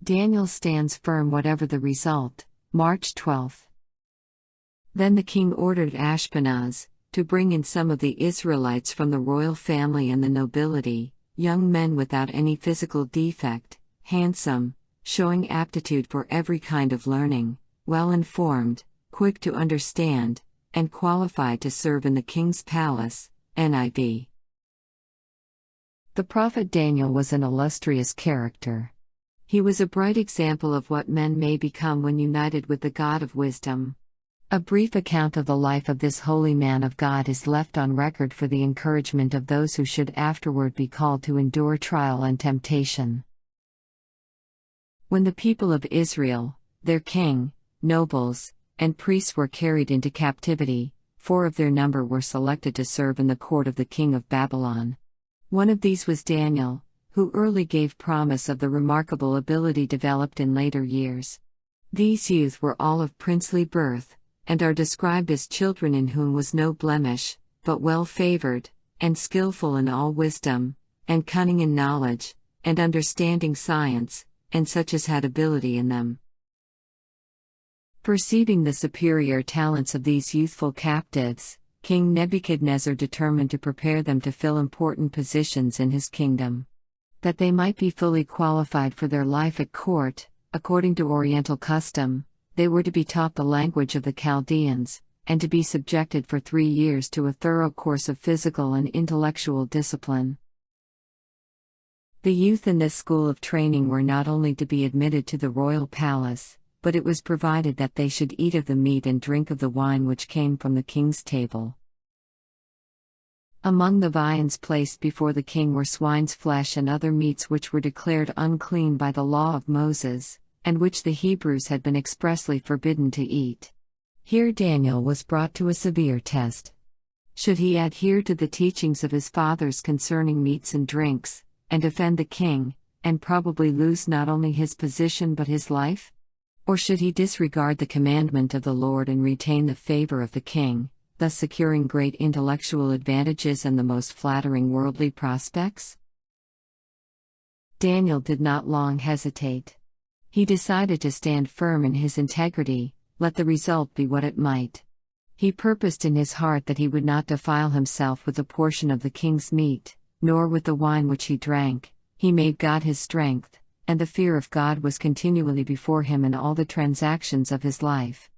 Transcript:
Daniel stands firm whatever the result. March 12. Then the king ordered Ashpenaz to bring in some of the Israelites from the royal family and the nobility, young men without any physical defect, handsome, showing aptitude for every kind of learning, well informed, quick to understand, and qualified to serve in the king's palace. NIV. The prophet Daniel was an illustrious character. He was a bright example of what men may become when united with the God of wisdom. A brief account of the life of this holy man of God is left on record for the encouragement of those who should afterward be called to endure trial and temptation. When the people of Israel, their king, nobles, and priests were carried into captivity, 4 of their number were selected to serve in the court of the king of Babylon. One of these was Daniel, who early gave promise of the remarkable ability developed in later years. These youth were all of princely birth, and are described as children in whom was no blemish, but well favored, and skillful in all wisdom, and cunning in knowledge, and understanding science, and such as had ability in them. Perceiving the superior talents of these youthful captives, King Nebuchadnezzar determined to prepare them to fill important positions in his kingdom. That they might be fully qualified for their life at court, according to Oriental custom, they were to be taught the language of the Chaldeans, and to be subjected for 3 years to a thorough course of physical and intellectual discipline. The youth in this school of training were not only to be admitted to the royal palace, but it was provided that they should eat of the meat and drink of the wine which came from the king's table. Among the viands placed before the king were swine's flesh and other meats which were declared unclean by the law of Moses, and which the Hebrews had been expressly forbidden to eat. Here Daniel was brought to a severe test. Should he adhere to the teachings of his fathers concerning meats and drinks, and offend the king, and probably lose not only his position but his life? Or should he disregard the commandment of the Lord and retain the favor of the king, thus securing great intellectual advantages and the most flattering worldly prospects? Daniel did not long hesitate. He decided to stand firm in his integrity, let the result be what it might. He purposed in his heart that he would not defile himself with a portion of the king's meat, nor with the wine which he drank. He made God his strength, and the fear of God was continually before him in all the transactions of his life.